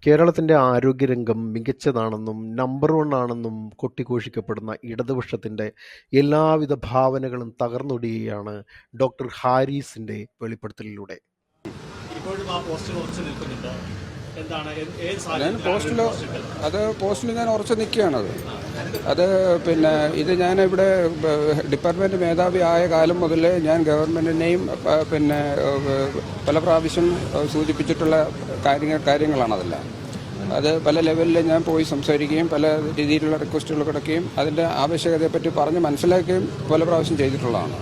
കേരളത്തിൻ്റെ ആരോഗ്യരംഗം മികച്ചതാണെന്നും നമ്പർ 1 ആണെന്നും കൊട്ടിഘോഷിക്കപ്പെടുന്ന ഇടതുപക്ഷത്തിൻ്റെ എല്ലാവിധ ഭാവനകളും തകർന്നൊടിയുകയാണ് ഡോക്ടർ ഹാരിസിൻ്റെ വെളിപ്പെടുത്തലിലൂടെ. പോസ്റ്റിൽ ഞാൻ ഉറച്ചു നിൽക്കുകയാണത്. പിന്നെ ഇത് ഞാനിവിടെ ഡിപ്പാർട്ട്മെൻറ്റ് മേധാവി ആയ കാലം മുതൽ ഞാൻ ഗവൺമെൻറ്റിനെയും പിന്നെ പല പ്രാവശ്യം സൂചിപ്പിച്ചിട്ടുള്ള കാര്യങ്ങളാണതെല്ലാം. അത് പല ലെവലിൽ ഞാൻ പോയി സംസാരിക്കുകയും പല രീതിയിലുള്ള റിക്വസ്റ്റുകൾ കിടക്കുകയും അതിൻ്റെ ആവശ്യകതയെപ്പറ്റി പറഞ്ഞ് മനസ്സിലാക്കുകയും പല പ്രാവശ്യം ചെയ്തിട്ടുള്ളതാണ്.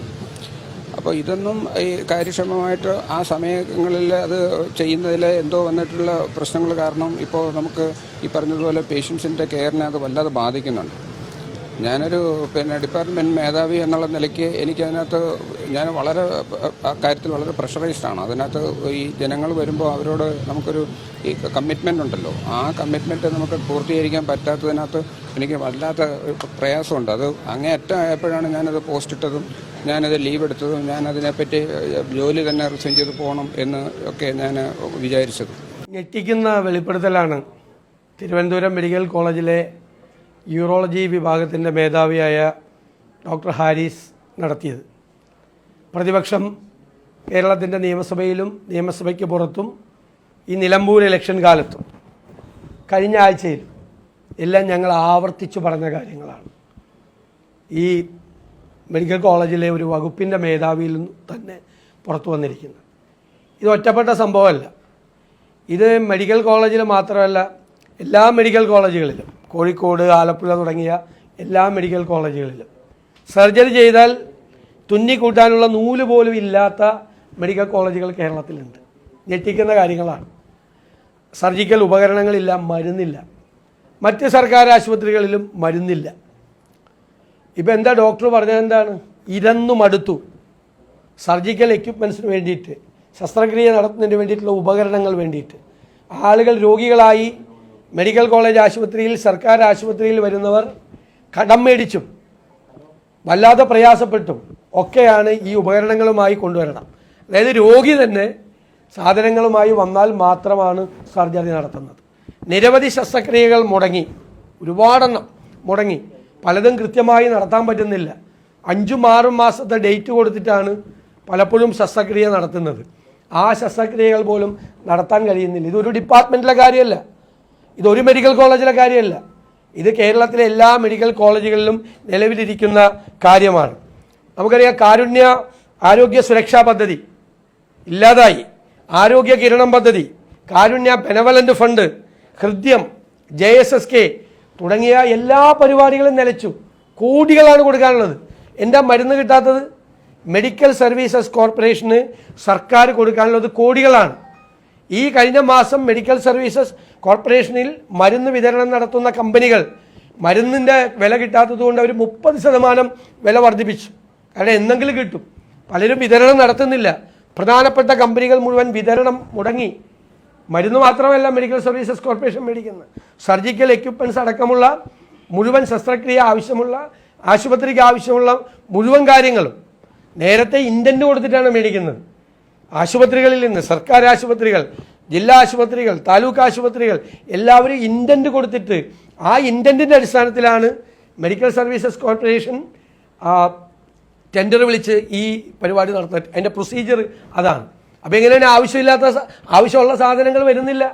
അപ്പോൾ ഇതൊന്നും ഈ കാര്യക്ഷമമായിട്ട് ആ സമയങ്ങളിൽ അത് ചെയ്യുന്നതിൽ എന്തോ വന്നിട്ടുള്ള പ്രശ്നങ്ങൾ കാരണം ഇപ്പോൾ നമുക്ക് ഈ പറഞ്ഞതുപോലെ പേഷ്യൻസിൻ്റെ കെയറിനെ അത് വല്ലാതെ ബാധിക്കുന്നുണ്ട്. ഞാനൊരു ഡിപ്പാർട്ട്മെൻറ്റ് മേധാവി എന്നുള്ള നിലയ്ക്ക് എനിക്കതിനകത്ത് ഞാൻ വളരെ കാര്യത്തിൽ വളരെ പ്രഷറൈസ്ഡാണ്. അതിനകത്ത് ഈ ജനങ്ങൾ വരുമ്പോൾ അവരോട് നമുക്കൊരു ഈ കമ്മിറ്റ്മെൻ്റ് ഉണ്ടല്ലോ, ആ കമ്മിറ്റ്മെൻറ്റ് നമുക്ക് പൂർത്തീകരിക്കാൻ പറ്റാത്തതിനകത്ത് എനിക്ക് വല്ലാത്ത പ്രയാസമുണ്ട്. അത് അങ്ങേയറ്റം ആയപ്പോഴാണ് ഞാനത് പോസ്റ്റ് ഇട്ടതും ഞാനത് ലീവ് എടുത്തതും ഞാനതിനെപ്പറ്റി ജോലി തന്നെ റിസൈൻ ചെയ്ത് പോകണം എന്ന് ഒക്കെ ഞാൻ വിചാരിച്ചത്. ഞെട്ടിക്കുന്ന വെളിപ്പെടുത്തലാണ് തിരുവനന്തപുരം മെഡിക്കൽ കോളേജിലെ യൂറോളജി വിഭാഗത്തിൻ്റെ മേധാവിയായ ഡോക്ടർ ഹാരിസ് നടത്തിയത്. പ്രതിപക്ഷം കേരളത്തിൻ്റെ നിയമസഭയിലും നിയമസഭയ്ക്ക് പുറത്തും ഈ നിലമ്പൂർ ഇലക്ഷൻ കാലത്തും കഴിഞ്ഞ ആഴ്ചയിലും എല്ലാം ഞങ്ങൾ ആവർത്തിച്ചു പറഞ്ഞ കാര്യങ്ങളാണ്. ഈ മെഡിക്കൽ കോളേജിലെ ഒരു വകുപ്പിൻ്റെ മേധാവിയിൽ തന്നെ പുറത്തു വന്നിരിക്കുന്നത്. ഇത് ഒറ്റപ്പെട്ട സംഭവമല്ല. ഇത് മെഡിക്കൽ കോളേജിൽ മാത്രമല്ല, എല്ലാ മെഡിക്കൽ കോളേജുകളിലും, കോഴിക്കോട്, ആലപ്പുഴ തുടങ്ങിയ എല്ലാ മെഡിക്കൽ കോളേജുകളിലും സർജറി ചെയ്താൽ തുന്നിക്കൂട്ടാനുള്ള നൂല് പോലും ഇല്ലാത്ത മെഡിക്കൽ കോളേജുകൾ കേരളത്തിലുണ്ട്. ഞെട്ടിക്കുന്ന കാര്യങ്ങളാണ്. സർജിക്കൽ ഉപകരണങ്ങളില്ല, മരുന്നില്ല. മറ്റ് സർക്കാർ ആശുപത്രികളിലും മരുന്നില്ല. ഇപ്പം എന്താ ഡോക്ടർ പറഞ്ഞത്? എന്താണ്? ഇരന്നു മടുത്തു. സർജിക്കൽ എക്യുപ്മെൻറ്റ്സിന് വേണ്ടിയിട്ട്, ശസ്ത്രക്രിയ നടത്തുന്നതിന് വേണ്ടിയിട്ടുള്ള ഉപകരണങ്ങൾ വേണ്ടിയിട്ട് ആളുകൾ രോഗികളായി മെഡിക്കൽ കോളേജ് ആശുപത്രിയിൽ, സർക്കാർ ആശുപത്രിയിൽ വരുന്നവർ കടം മേടിച്ചും വല്ലാതെ പ്രയാസപ്പെട്ടും ഒക്കെയാണ് ഈ ഉപകരണങ്ങളുമായി കൊണ്ടുവരണം. അതായത് രോഗി തന്നെ സാധനങ്ങളുമായി വന്നാൽ മാത്രമാണ് സർജറി നടത്തുന്നത്. നിരവധി ശസ്ത്രക്രിയകൾ മുടങ്ങി, ഒരുപാടെണ്ണം മുടങ്ങി, പലതും കൃത്യമായി നടത്താൻ പറ്റുന്നില്ല. 5-6 മാസത്തെ ഡേറ്റ് കൊടുത്തിട്ടാണ് പലപ്പോഴും ശസ്ത്രക്രിയ നടത്തുന്നത്. ആ ശസ്ത്രക്രിയകൾ പോലും നടത്താൻ കഴിയുന്നില്ല. ഇതൊരു ഡിപ്പാർട്ട്മെൻറ്റിലെ കാര്യമല്ല, ഇതൊരു മെഡിക്കൽ കോളേജിലെ കാര്യമല്ല, ഇത് കേരളത്തിലെ എല്ലാ മെഡിക്കൽ കോളേജുകളിലും നിലവിലിരിക്കുന്ന കാര്യമാണ്. നമുക്കറിയാം, കാരുണ്യ ആരോഗ്യ സുരക്ഷാ പദ്ധതി ഇല്ലാതായി, ആരോഗ്യ കിരണം പദ്ധതി, കാരുണ്യ ബെനവലൻ്റ് ഫണ്ട്, ഹൃദ്യം, JSSK തുടങ്ങിയ എല്ലാ പരിപാടികളും നിലച്ചു. കോടികളാണ് കൊടുക്കാനുള്ളത്. എന്താ മരുന്ന് കിട്ടാത്തത്? മെഡിക്കൽ സർവീസസ് കോർപ്പറേഷന് സർക്കാർ കൊടുക്കാനുള്ളത് കോടികളാണ്. ഈ കഴിഞ്ഞ മാസം മെഡിക്കൽ സർവീസസ് കോർപ്പറേഷനിൽ മരുന്ന് വിതരണം നടത്തുന്ന കമ്പനികൾ മരുന്നിൻ്റെ വില കിട്ടാത്തതുകൊണ്ട് അവർ 30% വില വർദ്ധിപ്പിച്ചു. കാരണം എന്തെങ്കിലും കിട്ടും. പലരും വിതരണം നടത്തുന്നില്ല. പ്രധാനപ്പെട്ട കമ്പനികൾ മുഴുവൻ വിതരണം മുടങ്ങി. മരുന്ന് മാത്രമല്ല മെഡിക്കൽ സർവീസസ് കോർപ്പറേഷൻ മേടിക്കുന്നത്, സർജിക്കൽ എക്യുപ്മെൻറ്റ്സ് അടക്കമുള്ള മുഴുവൻ ശസ്ത്രക്രിയ ആവശ്യമുള്ള, ആശുപത്രിക്ക് ആവശ്യമുള്ള മുഴുവൻ കാര്യങ്ങളും നേരത്തെ ഇൻഡൻറ്റ് കൊടുത്തിട്ടാണ് മേടിക്കുന്നത്. ആശുപത്രികളിൽ നിന്ന്, സർക്കാർ ആശുപത്രികൾ, ജില്ലാ ആശുപത്രികൾ, താലൂക്ക് ആശുപത്രികൾ എല്ലാവരും ഇൻഡൻറ്റ് കൊടുത്തിട്ട് ആ ഇൻഡൻറ്റിൻ്റെ അടിസ്ഥാനത്തിലാണ് മെഡിക്കൽ സർവീസസ് കോർപ്പറേഷൻ ടെൻഡർ വിളിച്ച് ഈ പരിപാടി നടത്തുന്നത്. അതിൻ്റെ പ്രൊസീജിയർ അതാണ്. അപ്പോൾ എങ്ങനെയാണ് ആവശ്യമുള്ള സാധനങ്ങൾ വരുന്നില്ല?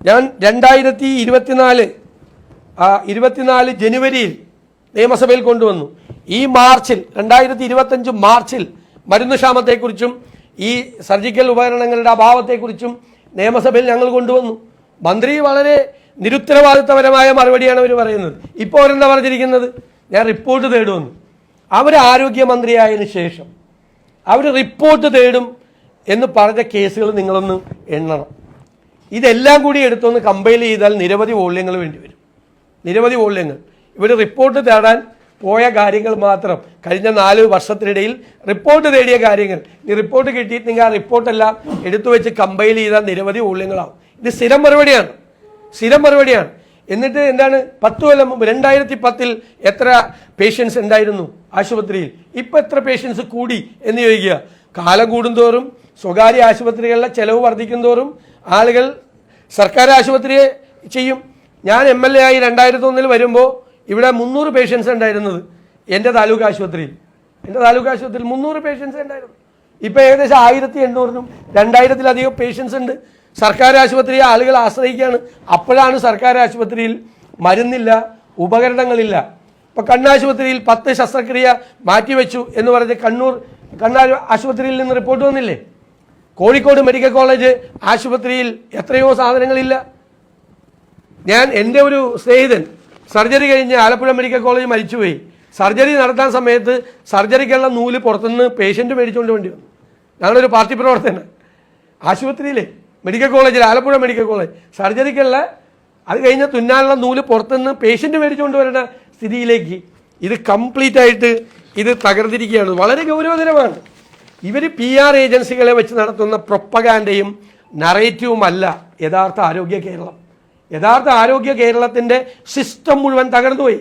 ഞാൻ 2024 ജനുവരിയിൽ നിയമസഭയിൽ കൊണ്ടുവന്നു. ഈ മാർച്ചിൽ 2025 മാർച്ചിൽ മരുന്ന് ക്ഷാമത്തെക്കുറിച്ചും ഈ സർജിക്കൽ ഉപകരണങ്ങളുടെ അഭാവത്തെക്കുറിച്ചും നിയമസഭയിൽ ഞങ്ങൾ കൊണ്ടുവന്നു. മന്ത്രി വളരെ നിരുത്തരവാദിത്തപരമായ മറുപടിയാണ് അവർ പറയുന്നത്. ഇപ്പോൾ അവരെന്താ പറഞ്ഞിരിക്കുന്നത്? ഞാൻ റിപ്പോർട്ട് തേടുമെന്ന്. അവർ ആരോഗ്യമന്ത്രിയായതിനു ശേഷം അവർ റിപ്പോർട്ട് തേടും എന്ന് പറഞ്ഞ കേസുകൾ നിങ്ങളൊന്ന് എണ്ണണം. ഇതെല്ലാം കൂടി എടുത്തൊന്ന് കമ്പൈൽ ചെയ്താൽ നിരവധി വോള്യങ്ങൾ വേണ്ടി വരും. നിരവധി വോള്യങ്ങൾ. ഇവർ റിപ്പോർട്ട് തേടാൻ പോയ കാര്യങ്ങൾ മാത്രം കഴിഞ്ഞ 4 വർഷത്തിനിടയിൽ റിപ്പോർട്ട് തേടിയ കാര്യങ്ങൾ, ഈ റിപ്പോർട്ട് കിട്ടിയിട്ട് നിങ്ങൾ ആ റിപ്പോർട്ടെല്ലാം എടുത്തു വെച്ച് കമ്പൈൽ ചെയ്താൽ നിരവധി വോള്യങ്ങളാവും. ഇത് സ്ഥിരം മറുപടിയാണ്. എന്നിട്ട് എന്താണ് 10 കൊല്ലം മുമ്പ് 2010 എത്ര പേഷ്യൻസ് ഉണ്ടായിരുന്നു ആശുപത്രിയിൽ, ഇപ്പം എത്ര പേഷ്യൻസ് കൂടി എന്ന് ചോദിക്കുക. കാലം കൂടുന്തോറും സ്വകാര്യ ആശുപത്രികളിലെ ചെലവ് വർദ്ധിക്കുന്തോറും ആളുകൾ സർക്കാർ ആശുപത്രിയെ ചെയ്യും. ഞാൻ MLA ആയി 2001 വരുമ്പോൾ ഇവിടെ 300 പേഷ്യൻസ് ഉണ്ടായിരുന്നത് എൻ്റെ താലൂക്ക് ആശുപത്രിയിൽ. എൻ്റെ താലൂക്ക് ആശുപത്രിയിൽ 300 പേഷ്യൻസ് ഉണ്ടായിരുന്നു. ഇപ്പോൾ ഏകദേശം 1800-നും 2000-ത്തിലധികം പേഷ്യൻസ് ഉണ്ട്. സർക്കാർ ആശുപത്രിയെ ആളുകൾ ആശ്രയിക്കുകയാണ്. അപ്പോഴാണ് സർക്കാർ ആശുപത്രിയിൽ മരുന്നില്ല, ഉപകരണങ്ങളില്ല. ഇപ്പോൾ കണ്ണാശുപത്രിയിൽ 10 ശസ്ത്രക്രിയ മാറ്റിവെച്ചു എന്ന് പറഞ്ഞ് കണ്ണൂർ ആശുപത്രിയിൽ നിന്ന് റിപ്പോർട്ട് വന്നില്ലേ? കോഴിക്കോട് മെഡിക്കൽ കോളേജ് ആശുപത്രിയിൽ എത്രയോ സാധനങ്ങളില്ല. എൻ്റെ ഒരു സ്നേഹിതൻ സർജറി കഴിഞ്ഞ് ആലപ്പുഴ മെഡിക്കൽ കോളേജ് മരിച്ചുപോയി. സർജറി നടത്താൻ സമയത്ത് സർജറിക്കുള്ള നൂല് പുറത്തുനിന്ന് പേഷ്യൻ്റ് മേടിച്ചുകൊണ്ട് വേണ്ടി വന്നു. ഞങ്ങളൊരു പാർട്ടി പ്രവർത്തകനാണ്. ആശുപത്രിയിലെ മെഡിക്കൽ കോളേജിൽ, ആലപ്പുഴ മെഡിക്കൽ കോളേജ് സർജറിക്കുള്ള അത് കഴിഞ്ഞ് തുന്നാനുള്ള നൂല് പുറത്തുനിന്ന് പേഷ്യൻ്റ് മേടിച്ചുകൊണ്ട് വരുന്ന സ്ഥിതിയിലേക്ക് ഇത് കംപ്ലീറ്റ് ആയിട്ട് ഇത് തകർന്നിരിക്കുകയാണ്. വളരെ ഗൗരവതരമാണ്. ഇവർ PR ഏജൻസികളെ വെച്ച് നടത്തുന്ന പ്രൊപ്പഗാൻഡയും നറേറ്റീവുമല്ല യഥാർത്ഥ ആരോഗ്യ കേരളം. യഥാർത്ഥ ആരോഗ്യ കേരളത്തിൻ്റെ സിസ്റ്റം മുഴുവൻ തകർന്നുപോയി.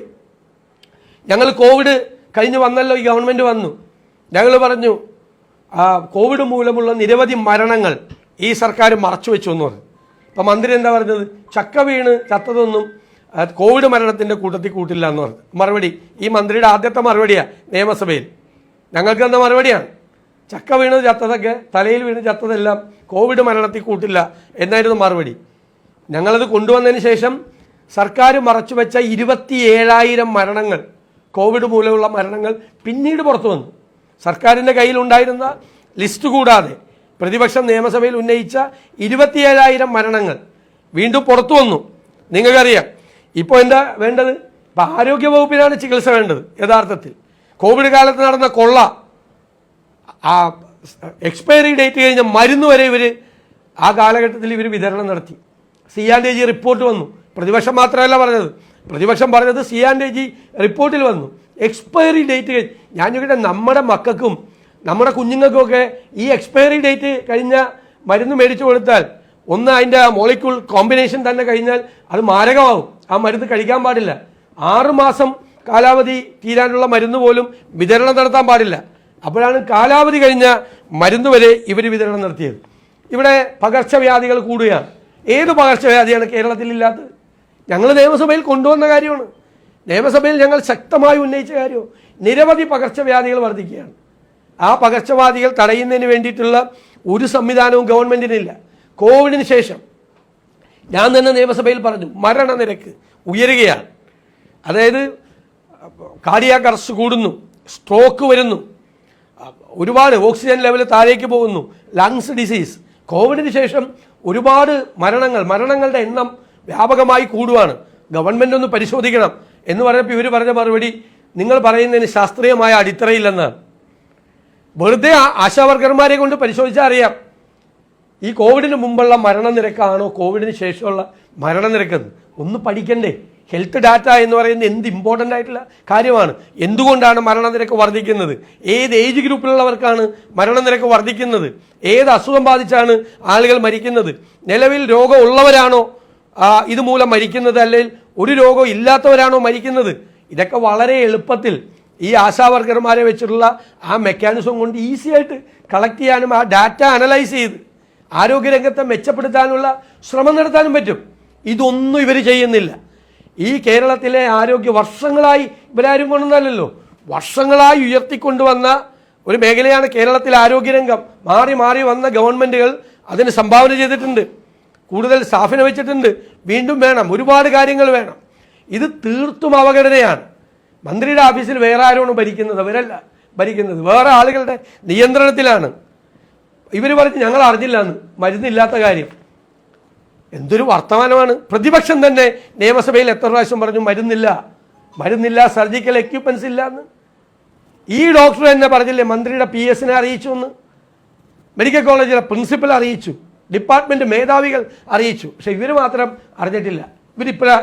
ഞങ്ങൾ കോവിഡ് കഴിഞ്ഞ് വന്നല്ലോ, ഈ ഗവൺമെൻറ് വന്നു. ഞങ്ങൾ പറഞ്ഞു കോവിഡ് മൂലമുള്ള നിരവധി മരണങ്ങൾ ഈ സർക്കാർ മറച്ചു വെച്ചു എന്ന് പറഞ്ഞു. ഇപ്പം മന്ത്രി എന്താ പറഞ്ഞത്? ചക്ക വീണ് ചത്തതൊന്നും കോവിഡ് മരണത്തിൻ്റെ കൂട്ടത്തിൽ കൂട്ടില്ല എന്ന് പറഞ്ഞു. മറുപടി ഈ മന്ത്രിയുടെ ആദ്യത്തെ മറുപടിയാണ് നിയമസഭയിൽ. ഞങ്ങൾക്ക് തന്ന മറുപടിയാണ്. ചക്ക വീണ് ചത്തതൊക്കെ, തലയിൽ വീണ് ചത്തതെല്ലാം കോവിഡ് മരണത്തിൽ കൂട്ടില്ല എന്നായിരുന്നു മറുപടി. ഞങ്ങളത് കൊണ്ടുവന്നതിന് ശേഷം സർക്കാർ മറച്ചു വെച്ച 27,000 മരണങ്ങൾ, കോവിഡ് മൂലമുള്ള മരണങ്ങൾ പിന്നീട് പുറത്തു വന്നു. സർക്കാരിൻ്റെ കയ്യിലുണ്ടായിരുന്ന ലിസ്റ്റ് കൂടാതെ പ്രതിപക്ഷം നിയമസഭയിൽ ഉന്നയിച്ച 27,000 മരണങ്ങൾ വീണ്ടും പുറത്തു വന്നു. നിങ്ങൾക്കറിയാം ഇപ്പോൾ എന്താ വേണ്ടത്? ഇപ്പം ആരോഗ്യ വകുപ്പിനാണ് ചികിത്സ വേണ്ടത്. യഥാർത്ഥത്തിൽ കോവിഡ് കാലത്ത് നടന്ന കൊള്ള, ആ എക്സ്പയറി ഡേറ്റ് കഴിഞ്ഞ മരുന്ന് വരെ ഇവർ ആ കാലഘട്ടത്തിൽ വിതരണം നടത്തി. C&AG റിപ്പോർട്ട് വന്നു. പ്രതിപക്ഷം മാത്രമല്ല പറഞ്ഞത്, പ്രതിപക്ഷം പറഞ്ഞത് C&AG റിപ്പോർട്ടിൽ വന്നു. എക്സ്പയറി ഡേറ്റ് ഞാൻ ചോദിക്കട്ടെ, നമ്മുടെ മക്കൾക്കും നമ്മുടെ കുഞ്ഞുങ്ങൾക്കുമൊക്കെ ഈ എക്സ്പയറി ഡേറ്റ് കഴിഞ്ഞ മരുന്ന് മേടിച്ചു കൊടുത്താൽ, ഒന്ന് അതിൻ്റെ മോളിക്യൂൾ കോമ്പിനേഷൻ തന്നെ കഴിഞ്ഞാൽ അത് മാരകമാവും. ആ മരുന്ന് കഴിക്കാൻ പാടില്ല. 6 മാസം കാലാവധി തീരാനുള്ള മരുന്ന് പോലും വിതരണം നടത്താൻ പാടില്ല. അപ്പോഴാണ് കാലാവധി കഴിഞ്ഞ മരുന്ന് വരെ ഇവർ വിതരണം നടത്തിയത്. ഇവിടെ പകർച്ചവ്യാധികൾ കൂടുകയാണ്. ഏത് പകർച്ചവ്യാധിയാണ് കേരളത്തിൽ ഇല്ലാത്തത്? ഞങ്ങൾ നിയമസഭയിൽ കൊണ്ടുവന്ന കാര്യമാണ്. നിയമസഭയിൽ ഞങ്ങൾ ശക്തമായി ഉന്നയിച്ച കാര്യവും. നിരവധി പകർച്ചവ്യാധികൾ വർദ്ധിക്കുകയാണ്. ആ പകർച്ചവ്യാധികൾ തടയുന്നതിന് വേണ്ടിയിട്ടുള്ള ഒരു സംവിധാനവും ഗവൺമെൻറ്റിനില്ല. കോവിഡിന് ശേഷം ഞാൻ തന്നെ നിയമസഭയിൽ പറഞ്ഞു, മരണനിരക്ക് ഉയരുകയാണ്. അതായത് കാർഡിയാക് അറസ്റ്റ് കൂടുന്നു, സ്ട്രോക്ക് വരുന്നു, ഒരുപാട് ഓക്സിജൻ ലെവൽ താഴേക്ക് പോകുന്നു, ലങ്സ് ഡിസീസ്. കോവിഡിന് ശേഷം ഒരുപാട് മരണങ്ങളുടെ എണ്ണം വ്യാപകമായി കൂടുവാണ്. ഗവൺമെൻറ് ഒന്ന് പരിശോധിക്കണം എന്ന് പറഞ്ഞപ്പോൾ ഇവർ പറഞ്ഞ മറുപടി, നിങ്ങൾ പറയുന്നതിന് ശാസ്ത്രീയമായ അടിത്തറയില്ലെന്നാണ്. വെറുതെ ആശാവർക്കർമാരെ കൊണ്ട് പരിശോധിച്ചാൽ അറിയാം ഈ കോവിഡിന് മുമ്പുള്ള മരണനിരക്കാണോ കോവിഡിന് ശേഷമുള്ള മരണനിരക്കെന്ന്. ഒന്ന് പഠിക്കണ്ടേ? ഹെൽത്ത് ഡാറ്റ എന്ന് പറയുന്നത് എന്ത് ഇമ്പോർട്ടൻ്റ് ആയിട്ടുള്ള കാര്യമാണ്. എന്തുകൊണ്ടാണ് മരണനിരക്ക് വർദ്ധിക്കുന്നത്? ഏത് ഏജ് ഗ്രൂപ്പിലുള്ളവർക്കാണ് മരണനിരക്ക് വർദ്ധിക്കുന്നത്? ഏത് അസുഖം ബാധിച്ചാണ് ആളുകൾ മരിക്കുന്നത്? നിലവിൽ രോഗം ഉള്ളവരാണോ ഇതുമൂലം മരിക്കുന്നത്, അല്ലെങ്കിൽ ഒരു രോഗം ഇല്ലാത്തവരാണോ മരിക്കുന്നത്? ഇതൊക്കെ വളരെ എളുപ്പത്തിൽ ഈ ആശാവർക്കർമാരെ വെച്ചിട്ടുള്ള ആ മെക്കാനിസം കൊണ്ട് ഈസി ആയിട്ട് കളക്ട് ചെയ്യാനും ആ ഡാറ്റ അനലൈസ് ചെയ്ത് ആരോഗ്യരംഗത്തെ മെച്ചപ്പെടുത്താനുള്ള ശ്രമം നടത്താനും പറ്റും. ഇതൊന്നും ഇവർ ചെയ്യുന്നില്ല. ഈ കേരളത്തിലെ ആരോഗ്യ വർഷങ്ങളായി ഇവരാരും കൊണ്ടുവന്നല്ലോ, വർഷങ്ങളായി ഉയർത്തിക്കൊണ്ടുവന്ന ഒരു മേഖലയാണ് കേരളത്തിലെ ആരോഗ്യരംഗം. മാറി മാറി വന്ന ഗവൺമെൻറ്റുകൾ അതിന് സംഭാവന ചെയ്തിട്ടുണ്ട്. കൂടുതൽ സ്റ്റാഫിനെ വെച്ചിട്ടുണ്ട്. വീണ്ടും വേണം, ഒരുപാട് കാര്യങ്ങൾ വേണം. ഇത് തീർത്തും അവഗണനയാണ്. മന്ത്രിയുടെ ഓഫീസിൽ വേറെ ആരാണ് ഭരിക്കുന്നത്? അവരല്ല ഭരിക്കുന്നത്, വേറെ ആളുകളുടെ നിയന്ത്രണത്തിലാണ്. ഇവർ പറഞ്ഞ് ഞങ്ങൾ അറിഞ്ഞില്ല എന്ന്, മരുന്നില്ലാത്ത കാര്യം. എന്തൊരു വർത്തമാനമാണ്! പ്രതിപക്ഷം തന്നെ നിയമസഭയിൽ എത്ര പ്രാവശ്യം പറഞ്ഞു മരുന്നില്ല, സർജിക്കൽ എക്യുപ്മെൻറ്റ്സ് ഇല്ല എന്ന്. ഈ ഡോക്ടർ തന്നെ പറഞ്ഞില്ലേ മന്ത്രിയുടെ PS-നെ അറിയിച്ചു എന്ന്, മെഡിക്കൽ കോളേജിലെ പ്രിൻസിപ്പൽ അറിയിച്ചു, ഡിപ്പാർട്ട്മെൻറ്റ് മേധാവികൾ അറിയിച്ചു. പക്ഷെ ഇവർ മാത്രം അറിഞ്ഞിട്ടില്ല.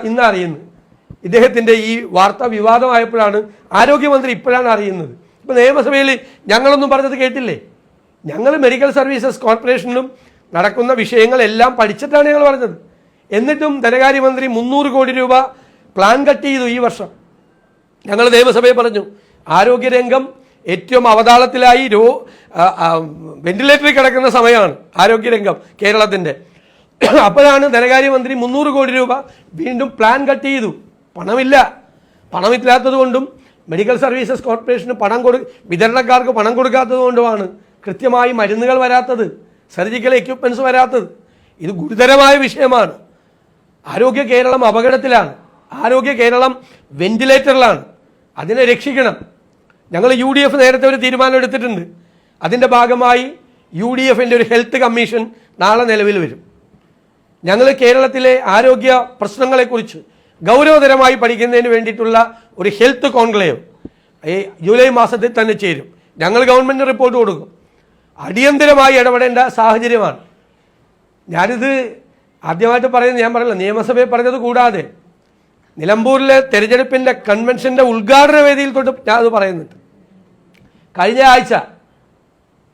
ഇന്ന് അറിയുന്നത്. ഇദ്ദേഹത്തിൻ്റെ ഈ വാർത്ത വിവാദമായപ്പോഴാണ് ആരോഗ്യമന്ത്രി ഇപ്പോഴാണ് അറിയുന്നത്. ഇപ്പോൾ നിയമസഭയിൽ ഞങ്ങളൊന്നും പറഞ്ഞത് കേട്ടില്ലേ? ഞങ്ങൾ മെഡിക്കൽ സർവീസസ് കോർപ്പറേഷനിലും നടക്കുന്ന വിഷയങ്ങളെല്ലാം പഠിച്ചിട്ടാണ് ഞങ്ങൾ പറഞ്ഞത്. എന്നിട്ടും ധനകാര്യമന്ത്രി 300 കോടി രൂപ പ്ലാൻ കട്ട് ചെയ്തു ഈ വർഷം. ഞങ്ങൾ നിയമസഭയിൽ പറഞ്ഞു ആരോഗ്യരംഗം ഏറ്റവും അവതാളത്തിലായി, വെന്റിലേറ്ററിൽ കിടക്കുന്ന സമയമാണ് ആരോഗ്യരംഗം കേരളത്തിൻ്റെ. അപ്പോഴാണ് ധനകാര്യമന്ത്രി 300 കോടി രൂപ വീണ്ടും പ്ലാൻ കട്ട് ചെയ്തു. പണമില്ലാത്തത് കൊണ്ടും മെഡിക്കൽ സർവീസസ് കോർപ്പറേഷന് വിതരണക്കാർക്ക് പണം കൊടുക്കാത്തത് കൊണ്ടുമാണ് കൃത്യമായി മരുന്നുകൾ വരാത്തത്, സർജിക്കൽ എക്യുപ്മെൻറ്റ്സ് വരാത്തത്. ഇത് ഗുരുതരമായ വിഷയമാണ്. ആരോഗ്യ കേരളം അപകടത്തിലാണ്. ആരോഗ്യ കേരളം വെന്റിലേറ്ററിലാണ്. അതിനെ രക്ഷിക്കണം. ഞങ്ങൾ UDF നേരത്തെ ഒരു തീരുമാനം എടുത്തിട്ടുണ്ട്. അതിൻ്റെ ഭാഗമായി UDFൻ്റെ ഒരു ഹെൽത്ത് കമ്മീഷൻ നാളെ നിലവിൽ വരും. ഞങ്ങൾ കേരളത്തിലെ ആരോഗ്യ പ്രശ്നങ്ങളെക്കുറിച്ച് ഗൗരവതരമായി പഠിക്കുന്നതിന് വേണ്ടിയിട്ടുള്ള ഒരു ഹെൽത്ത് കോൺക്ലേവ് ഈ ജൂലൈ മാസത്തിൽ തന്നെ ചേരും. ഞങ്ങൾ ഗവൺമെൻറ് റിപ്പോർട്ട് കൊടുക്കും. അടിയന്തരമായി ഇടപെടേണ്ട സാഹചര്യമാണ്. ഞാനിത് ആദ്യമായിട്ട് പറയുന്നത്, ഞാൻ പറയില്ല, നിയമസഭയിൽ പറഞ്ഞത് കൂടാതെ നിലമ്പൂരിലെ തെരഞ്ഞെടുപ്പിൻ്റെ കൺവെൻഷൻ്റെ ഉദ്ഘാടന വേദിയിൽ തൊട്ട് ഞാൻ അത് പറയുന്നുണ്ട്.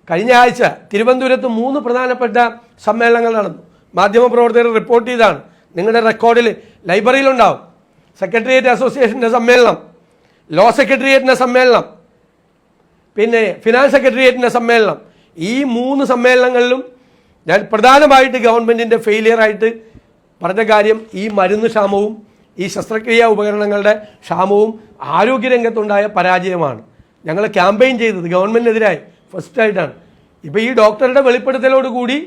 കഴിഞ്ഞ ആഴ്ച തിരുവനന്തപുരത്ത് 3 പ്രധാനപ്പെട്ട സമ്മേളനങ്ങൾ നടന്നു. മാധ്യമപ്രവർത്തകർ റിപ്പോർട്ട് ചെയ്താണ്. നിങ്ങളുടെ റെക്കോർഡിൽ ലൈബ്രറിയിലുണ്ടാവും. സെക്രട്ടേറിയറ്റ് അസോസിയേഷൻ്റെ സമ്മേളനം, ലോ സെക്രട്ടേറിയറ്റിൻ്റെ സമ്മേളനം, പിന്നെ ഫിനാൻസ് സെക്രട്ടേറിയറ്റിൻ്റെ സമ്മേളനം. ഈ 3 സമ്മേളനങ്ങളിലും ഞാൻ പ്രധാനമായിട്ട് ഗവൺമെൻറ്റിൻ്റെ ഫെയിലിയറായിട്ട് പറഞ്ഞ കാര്യം ഈ മരുന്ന് ക്ഷാമവും ഈ ശസ്ത്രക്രിയാ ഉപകരണങ്ങളുടെ ക്ഷാമവും ആരോഗ്യരംഗത്തുണ്ടായ പരാജയമാണ്. ഞങ്ങൾ ക്യാമ്പയിൻ ചെയ്തത് ഗവൺമെൻറ്റിനെതിരായി ഫസ്റ്റായിട്ടാണ്. ഇപ്പോൾ ഈ ഡോക്ടറുടെ വെളിപ്പെടുത്തലോടുകൂടി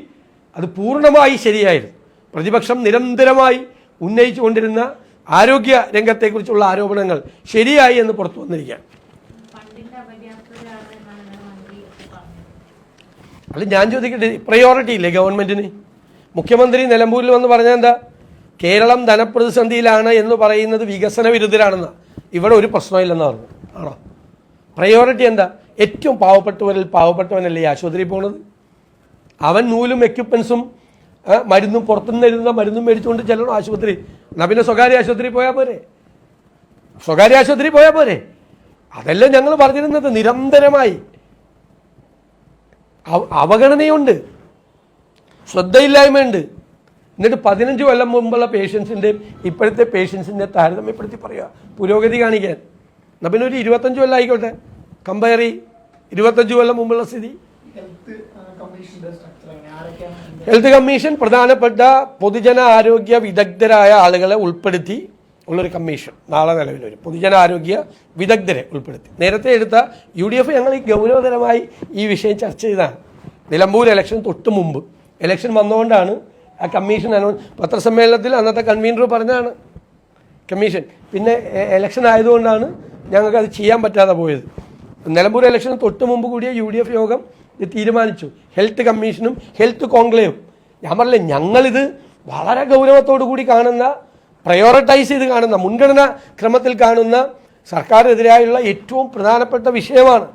അത് പൂർണ്ണമായി ശരിയായിരുന്നു. പ്രതിപക്ഷം നിരന്തരമായി ഉന്നയിച്ചു കൊണ്ടിരുന്ന ആരോഗ്യ രംഗത്തെക്കുറിച്ചുള്ള ആരോപണങ്ങൾ ശരിയായി എന്ന് പുറത്തു വന്നിരിക്കുകയാണ്. അല്ല, ഞാൻ ചോദിക്കട്ടെ, പ്രയോറിറ്റി ഇല്ലേ ഗവൺമെൻറ്റിന്? മുഖ്യമന്ത്രി നിലമ്പൂരിൽ വന്ന് പറഞ്ഞാൽ എന്താ? കേരളം ധനപ്രതിസന്ധിയിലാണ് എന്ന് പറയുന്നത് വികസന വിരുദ്ധരാണെന്നാണ്. ഇവിടെ ഒരു പ്രശ്നമില്ലെന്ന് പറഞ്ഞു. ആണോ? പ്രയോറിറ്റി എന്താ? ഏറ്റവും പാവപ്പെട്ടവരിൽ പാവപ്പെട്ടവനല്ലേ ഈ ആശുപത്രിയിൽ പോകുന്നത്? അവൻ നൂലും എക്യുപ്മെൻസും മരുന്നും പുറത്തുനിന്ന് എഴുതുന്ന മരുന്നും മേടിച്ചുകൊണ്ട് ചെല്ലണം ആശുപത്രി. എന്നാൽ പിന്നെ സ്വകാര്യ ആശുപത്രി പോയാൽ പോരെ? അതല്ല ഞങ്ങൾ പറഞ്ഞിരുന്നത്. നിരന്തരമായി അവഗണനയുണ്ട്, ശ്രദ്ധയില്ലായ്മയുണ്ട്. എന്നിട്ട് 15 കൊല്ലം മുമ്പുള്ള പേഷ്യൻസിൻ്റെയും ഇപ്പോഴത്തെ പേഷ്യൻസിൻ്റെ താരതമ്യപ്പെടുത്തി പറയുക, പുരോഗതി കാണിക്കാൻ. എന്നാൽ പിന്നെ ഒരു 25 കൊല്ലം ആയിക്കോട്ടെ, കമ്പയർ 25 കൊല്ലം മുമ്പുള്ള സ്ഥിതി. ഹെൽത്ത് കമ്മീഷൻ പ്രധാനപ്പെട്ട പൊതുജന ആരോഗ്യ വിദഗ്ധരായ ആളുകളെ ഉൾപ്പെടുത്തി ഉള്ളൊരു കമ്മീഷൻ നാളെ നിലവിൽ വരും. പൊതുജന ആരോഗ്യ വിദഗ്ധരെ ഉൾപ്പെടുത്തി. നേരത്തെ എടുത്ത UDF ഞങ്ങൾ ഈ ഗൗരവതരമായി ഈ വിഷയം ചർച്ച ചെയ്തതാണ്. നിലമ്പൂർ ഇലക്ഷൻ തൊട്ട് മുമ്പ് ഇലക്ഷൻ വന്നുകൊണ്ടാണ് ആ കമ്മീഷൻ പത്രസമ്മേളനത്തിൽ അന്നത്തെ കൺവീനർ പറഞ്ഞതാണ് കമ്മീഷൻ. പിന്നെ ഇലക്ഷൻ ആയതുകൊണ്ടാണ് ഞങ്ങൾക്കത് ചെയ്യാൻ പറ്റാതെ പോയത്. നിലമ്പൂർ ഇലക്ഷന് തൊട്ട് മുമ്പ് കൂടിയ UDF യോഗം ഇത് തീരുമാനിച്ചു. ഹെൽത്ത് കമ്മീഷനും ഹെൽത്ത് കോൺക്ലേവും. ഞാൻ പറഞ്ഞില്ലേ, ഞങ്ങളിത് വളരെ ഗൗരവത്തോടു കൂടി കാണുന്ന, പ്രയോറിറ്റൈസ് ചെയ്ത് കാണുന്ന, മുൻഗണനാ ക്രമത്തിൽ കാണുന്ന സർക്കാരിനെതിരായുള്ള ഏറ്റവും പ്രധാനപ്പെട്ട വിഷയമാണ്.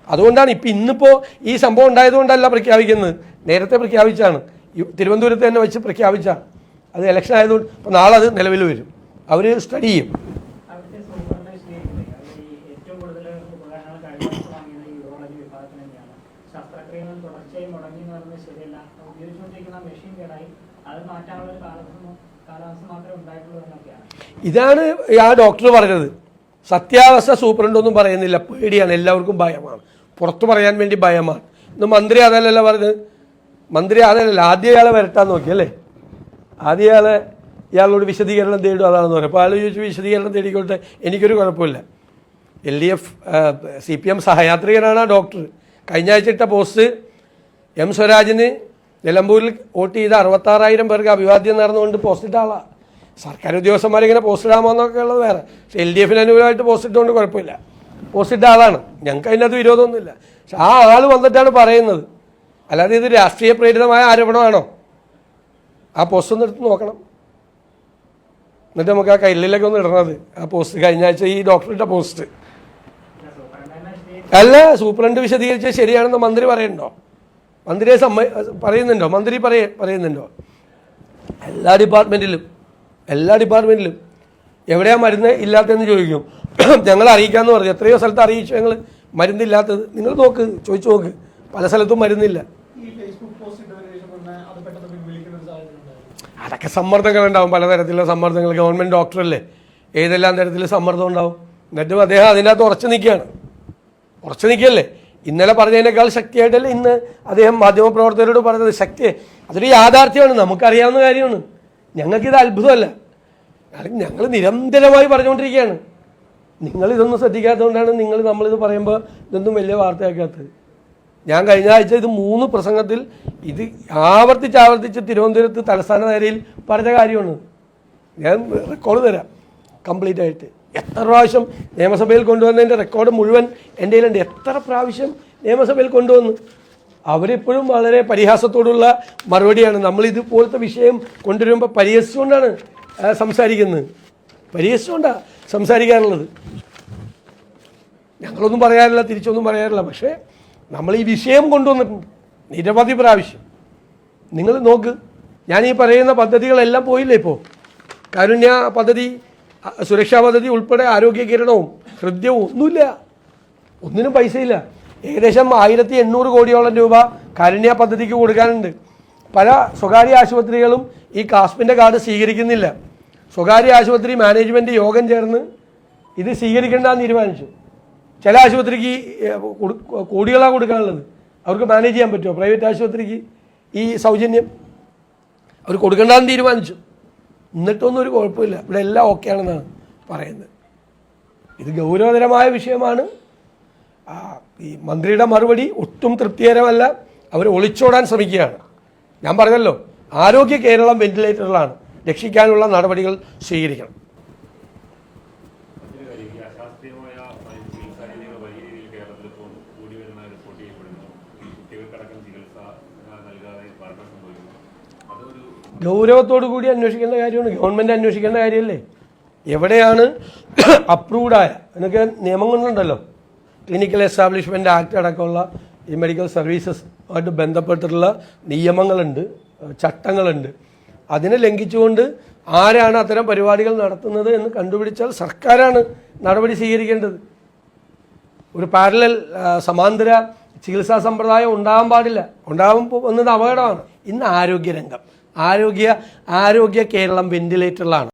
അതുകൊണ്ടാണ് ഇന്നിപ്പോൾ ഈ സംഭവം ഉണ്ടായതുകൊണ്ടല്ല പ്രഖ്യാപിക്കുന്നത്, നേരത്തെ പ്രഖ്യാപിച്ചാണ്. തിരുവനന്തപുരത്ത് തന്നെ വെച്ച് പ്രഖ്യാപിച്ചാണ്. അത് ഇലക്ഷൻ ആയതുകൊണ്ട് ഇപ്പോൾ നാളെ അത് നിലവിൽ വരും. അവർ സ്റ്റഡി ചെയ്യും. ഇതാണ് ആ ഡോക്ടർ പറഞ്ഞത്. സത്യാവസ്ഥ സൂപ്രണ്ടൊന്നും പറയുന്നില്ല, പേടിയാണ്, എല്ലാവർക്കും ഭയമാണ്, പുറത്തു പറയാൻ വേണ്ടി ഭയമാണ്. ഇന്ന് മന്ത്രി അതല്ലല്ല പറഞ്ഞത്. മന്ത്രി അതല്ലല്ല, ആദ്യം ഇയാളെ വരട്ടാൻ നോക്കിയല്ലേ, ആദ്യം ഇയാളോട് വിശദീകരണം തേടും, അതാണെന്ന് പറയും. അപ്പോൾ ആൾ ചോദിച്ചു വിശദീകരണം തേടിക്കോട്ടെ, എനിക്കൊരു കുഴപ്പമില്ല. LDF CPM സഹയാത്രികനാണ് ആ ഡോക്ടർ. കഴിഞ്ഞ ആഴ്ച ഇട്ട പോസ്റ്റ് M സ്വരാജിന് നിലമ്പൂരിൽ വോട്ട് ചെയ്ത 66,000 പേർക്ക് അഭിവാദ്യം നേർന്നുകൊണ്ട് പോസ്റ്റ് ഇട്ട ആളാണ്. സർക്കാർ ഉദ്യോഗസ്ഥന്മാരിങ്ങനെ പോസ്റ്റ് ഇടാമെന്നൊക്കെ ഉള്ളത് വേറെ. പക്ഷേ LDFന് അനുകൂലമായിട്ട് പോസ്റ്റ് ഇട്ടുകൊണ്ട് കുഴപ്പമില്ല, പോസ്റ്റ് ഇട്ട ആളാണ്. ഞങ്ങൾക്ക് അതിനകത്ത് വിരോധമൊന്നുമില്ല. പക്ഷെ ആ ആൾ വന്നിട്ടാണ് പറയുന്നത്. അല്ലാതെ ഇത് രാഷ്ട്രീയ പ്രേരിതമായ ആരോപണമാണോ? ആ പോസ്റ്റ് ഒന്ന് എടുത്ത് നോക്കണം. എന്നിട്ട് നമുക്ക് ആ കയ്യിലേക്ക് ഒന്ന് ഇടണത് ആ പോസ്റ്റ്. കഴിഞ്ഞ ആഴ്ച ഈ ഡോക്ടർ ഇട്ട പോസ്റ്റ് അല്ല, സൂപ്രണ്ട് വിശദീകരിച്ചത് ശരിയാണെന്ന് മന്ത്രി പറയണ്ടോ? മന്ത്രിയെ പറയുന്നുണ്ടോ? മന്ത്രി പറയുന്നുണ്ടോ? എല്ലാ ഡിപ്പാർട്ട്മെൻറ്റിലും എവിടെയാ മരുന്ന് ഇല്ലാത്തതെന്ന് ചോദിക്കും. ഞങ്ങൾ അറിയിക്കാമെന്ന് പറഞ്ഞു. എത്രയോ സ്ഥലത്ത് അറിയിച്ചു ഞങ്ങൾ മരുന്നില്ലാത്തത്. നിങ്ങൾ ചോദിച്ചു നോക്ക്, പല സ്ഥലത്തും മരുന്നില്ല. അതൊക്കെ സമ്മർദ്ദങ്ങളുണ്ടാവും, പലതരത്തിലുള്ള സമ്മർദ്ദങ്ങൾ. ഗവൺമെൻറ് ഡോക്ടറല്ലേ, ഏതെല്ലാം തരത്തിൽ സമ്മർദ്ദം ഉണ്ടാവും. എന്നിട്ടും അദ്ദേഹം അതിനകത്ത് ഉറച്ചു നിൽക്കുകയല്ലേ. ഇന്നലെ പറഞ്ഞതിനേക്കാൾ ശക്തിയായിട്ടല്ലേ ഇന്ന് അദ്ദേഹം മാധ്യമപ്രവർത്തകരോട് പറഞ്ഞത്. അതൊരു യാഥാർത്ഥ്യമാണ്, നമുക്കറിയാവുന്ന കാര്യമാണ്. ഞങ്ങൾക്കിത് അത്ഭുതമല്ല, ഞങ്ങൾ നിരന്തരമായി പറഞ്ഞുകൊണ്ടിരിക്കുകയാണ്. നിങ്ങളിതൊന്നും ശ്രദ്ധിക്കാത്തതുകൊണ്ടാണ് നമ്മളിത് പറയുമ്പോൾ ഇതൊന്നും വലിയ വാർത്തയാക്കാത്തത്. ഞാൻ കഴിഞ്ഞ ആഴ്ച ഇത് 3 പ്രസംഗത്തിൽ ഇത് ആവർത്തിച്ച് തിരുവനന്തപുരത്ത് തലസ്ഥാന നഗരിയിൽ പറഞ്ഞ കാര്യമാണ്. ഞാൻ റെക്കോർഡ് തരാം കംപ്ലീറ്റ് ആയിട്ട്. എത്ര പ്രാവശ്യം നിയമസഭയിൽ കൊണ്ടുവന്നതിൻ്റെ റെക്കോർഡ് മുഴുവൻ എൻ്റെ കയ്യിലുണ്ട്. എത്ര പ്രാവശ്യം നിയമസഭയിൽ കൊണ്ടുവന്നു. അവരിപ്പോഴും വളരെ പരിഹാസത്തോടുള്ള മറുപടിയാണ്. നമ്മളിതുപോലത്തെ വിഷയം കൊണ്ടുവരുമ്പോൾ പരിഹസിച്ചുകൊണ്ടാണ് സംസാരിക്കുന്നത്, പരിഹസിച്ചുകൊണ്ടാണ് സംസാരിക്കാറുള്ളത്. ഞങ്ങളൊന്നും പറയാറില്ല, തിരിച്ചൊന്നും പറയാറില്ല. പക്ഷേ നമ്മൾ ഈ വിഷയം കൊണ്ടുവന്നിട്ടുണ്ട് നിരവധി പ്രാവശ്യം. നിങ്ങൾ നോക്ക്, ഞാൻ ഈ പറയുന്ന പദ്ധതികളെല്ലാം പോയില്ലേ ഇപ്പോൾ. കാരുണ്യ പദ്ധതി, സുരക്ഷാ പദ്ധതി ഉൾപ്പെടെ ആരോഗ്യ കിരണവും ഹൃദ്യവും ഒന്നുമില്ല, ഒന്നിനും പൈസയില്ല. ഏകദേശം 1800 കോടിയോളം രൂപ കാരുണ്യ പദ്ധതിക്ക് കൊടുക്കാനുണ്ട്. പല സ്വകാര്യ ആശുപത്രികളും ഈ കാസ്പിൻ്റെ കാർഡ് സ്വീകരിക്കുന്നില്ല. സ്വകാര്യ ആശുപത്രി മാനേജ്മെൻറ്റ് യോഗം ചേർന്ന് ഇത് സ്വീകരിക്കേണ്ടെന്ന് തീരുമാനിച്ചു. ചില ആശുപത്രിക്ക് കോടികളാണ് കൊടുക്കാനുള്ളത്. അവർക്ക് മാനേജ് ചെയ്യാൻ പറ്റുമോ? പ്രൈവറ്റ് ആശുപത്രിക്ക് ഈ സൗജന്യം അവർ കൊടുക്കേണ്ടെന്ന് തീരുമാനിച്ചു. എന്നിട്ടൊന്നും ഒരു കുഴപ്പമില്ല, ഇവിടെ എല്ലാം ഓക്കെ ആണെന്നാണ് പറയുന്നത്. ഇത് ഗൗരവതരമായ വിഷയമാണ്. ഈ മന്ത്രിയുടെ മറുപടി ഒട്ടും തൃപ്തികരമല്ല. അവർ ഒളിച്ചോടാൻ ശ്രമിക്കുകയാണ്. ഞാൻ പറഞ്ഞല്ലോ, ആരോഗ്യ കേരളം വെന്റിലേറ്ററിലാണ്, രക്ഷിക്കാനുള്ള നടപടികൾ സ്വീകരിക്കണം. ഗൗരവത്തോടു കൂടി അന്വേഷിക്കേണ്ട കാര്യമാണ്, ഗവൺമെൻറ് അന്വേഷിക്കേണ്ട കാര്യമല്ലേ. എവിടെയാണ് അപ്രൂവ്ഡായ എന്നൊക്കെ നിയമങ്ങളുണ്ടല്ലോ, ക്ലിനിക്കൽ എസ്റ്റാബ്ലിഷ്മെൻ്റ് ആക്ട് അടക്കമുള്ള ഈ മെഡിക്കൽ സർവീസസ് ആയിട്ട് ബന്ധപ്പെട്ടിട്ടുള്ള നിയമങ്ങളുണ്ട്, ചട്ടങ്ങളുണ്ട്. അതിനെ ലംഘിച്ചുകൊണ്ട് ആരാണ് അത്തരം പരിപാടികൾ നടത്തുന്നത് എന്ന് കണ്ടുപിടിച്ചാൽ സർക്കാരാണ് നടപടി സ്വീകരിക്കേണ്ടത്. ഒരു പാരലൽ സമാന്തര ചികിത്സാ സമ്പ്രദായം ഉണ്ടാകാൻ പാടില്ല. ഉണ്ടാകാൻ പോകുന്നത് അപകടമാണ്. ഇന്ന് ആരോഗ്യരംഗം, ആരോഗ്യ കേരളം വെന്റിലേറ്ററിലാണ്.